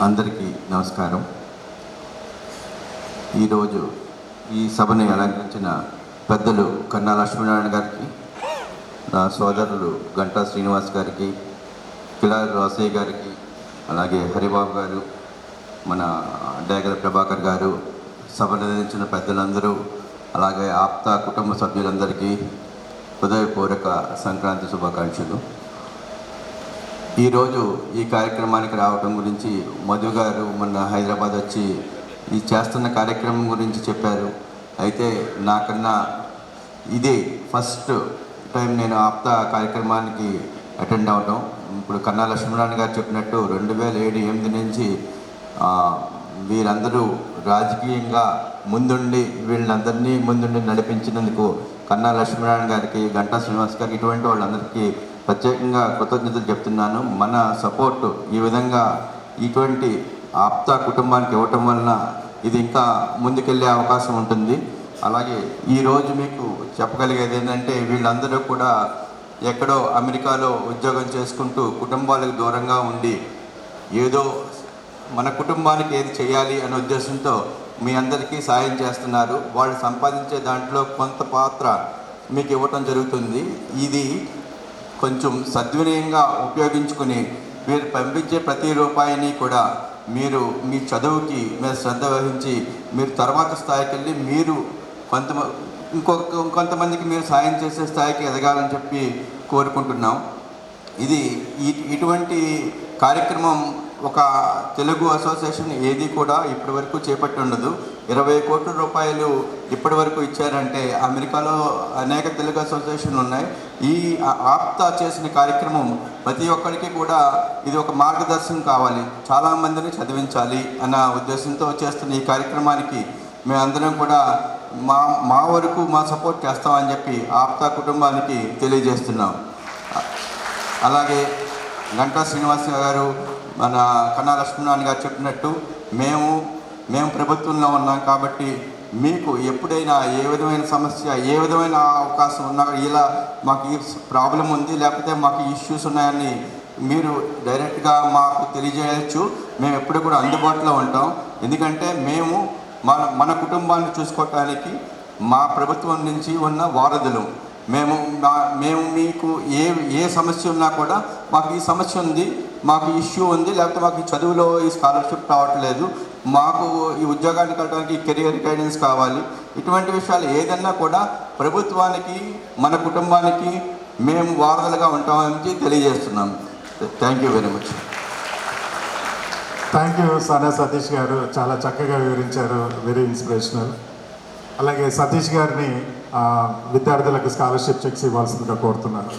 అందరికీ నమస్కారం. ఈరోజు ఈ సభని అలంకరించిన పెద్దలు కన్నా లక్ష్మీనారాయణ గారికి, నా సోదరులు గంటా శ్రీనివాస్ గారికి, కిలారి రోసయ్య గారికి, అలాగే హరిబాబు గారు, మన డేగల ప్రభాకర్ గారు, సభను నిర్వహించిన పెద్దలందరూ, అలాగే ఆప్తా కుటుంబ సభ్యులందరికీ హృదయపూర్వక సంక్రాంతి శుభాకాంక్షలు. ఈరోజు ఈ కార్యక్రమానికి రావడం గురించి మధు గారు మొన్న హైదరాబాద్ వచ్చి ఈ చేస్తున్న కార్యక్రమం గురించి చెప్పారు. అయితే నాకన్నా ఇదే ఫస్ట్ టైం నేను ఆప్తా కార్యక్రమానికి అటెండ్ అవడం. ఇప్పుడు కన్నా లక్ష్మీనారాయణ గారు చెప్పినట్టు 2007-8 నుంచి వీరందరూ రాజకీయంగా ముందుండి వీళ్ళందరినీ ముందుండి నడిపించినందుకు కన్నా లక్ష్మీనారాయణ గారికి, గంటా శ్రీనివాస్ గారికి, ఇటువంటి వాళ్ళందరికీ ప్రత్యేకంగా కృతజ్ఞతలు చెప్తున్నాను. మన సపోర్టు ఈ విధంగా ఇటువంటి ఆప్తా కుటుంబానికి ఇవ్వటం వలన ఇది ఇంకా ముందుకెళ్ళే అవకాశం ఉంటుంది. అలాగే ఈరోజు మీకు చెప్పగలిగేది ఏంటంటే, వీళ్ళందరూ కూడా ఎక్కడో అమెరికాలో ఉద్యోగం చేసుకుంటూ కుటుంబాలకు దూరంగా ఉండి ఏదో మన కుటుంబానికి ఏది చేయాలి అనే ఉద్దేశంతో మీ అందరికీ సాయం చేస్తున్నారు. వాళ్ళు సంపాదించే దాంట్లో కొంత పాత్ర మీకు ఇవ్వటం జరుగుతుంది. ఇది కొంచెం సద్వినయంగా ఉపయోగించుకుని మీరు పంపించే ప్రతి రూపాయిని కూడా మీరు మీ చదువుకి మీరు శ్రద్ధ వహించి మీరు తర్వాత స్థాయికి వెళ్ళి మీరు ఇంకొంతమందికి మీరు సాయం చేసే స్థాయికి ఎదగాలని చెప్పి కోరుకుంటున్నాం. ఇది ఇటువంటి కార్యక్రమం ఒక తెలుగు అసోసియేషన్ ఏది కూడా ఇప్పటివరకు చేపట్టి ఉండదు. 20 కోట్ల రూపాయలు ఇప్పటి వరకు ఇచ్చారంటే అమెరికాలో అనేక తెలుగు అసోసియేషన్లు ఉన్నాయి. ఈ ఆప్తా చేసిన కార్యక్రమం ప్రతి ఒక్కరికి కూడా ఇది ఒక మార్గదర్శనం కావాలి, చాలామందిని చదివించాలి అన్న ఉద్దేశంతో చేస్తున్న ఈ కార్యక్రమానికి మేమందరం కూడా మా వరకు మా సపోర్ట్ చేస్తామని చెప్పి ఆప్తా కుటుంబానికి తెలియజేస్తున్నాం. అలాగే గంటా శ్రీనివాస్ గారు, మన కన్నా లక్ష్మీనారాయణ గారు చెప్పినట్టు మేము ప్రభుత్వంలో ఉన్నాం కాబట్టి మీకు ఎప్పుడైనా ఏ విధమైన సమస్య, ఏ విధమైన అవకాశం ఉన్నా, ఇలా మాకు ఈ ప్రాబ్లం ఉంది లేకపోతే మాకు ఇష్యూస్ ఉన్నాయని మీరు డైరెక్ట్గా మాకు తెలియజేయచ్చు. మేము ఎప్పుడు కూడా అందుబాటులో ఉంటాం. ఎందుకంటే మేము మన కుటుంబాన్ని చూసుకోవటానికి మా ప్రభుత్వం నుంచి ఉన్న వారధులు. మేము మీకు ఏ సమస్య ఉన్నా కూడా మాకు ఈ సమస్య ఉంది, మాకు ఇష్యూ ఉంది, లేకపోతే మాకు ఈ చదువులో ఈ స్కాలర్షిప్ రావట్లేదు, మాకు ఈ ఉద్యోగానికి వెళ్ళడానికి కెరియర్ గైడెన్స్ కావాలి, ఇటువంటి విషయాలు ఏదన్నా కూడా ప్రభుత్వానికి మన కుటుంబానికి మేము వారధులుగా ఉంటామని తెలియజేస్తున్నాం. Thank you very much. Thank you సానా సతీష్ గారు, చాలా చక్కగా వివరించారు, వెరీ ఇన్స్పిరేషనల్. అలాగే సతీష్ గారిని విద్యార్థులకు స్కాలర్షిప్ చెక్స్ ఇవ్వాల్సిందిగా కోరుతున్నాను.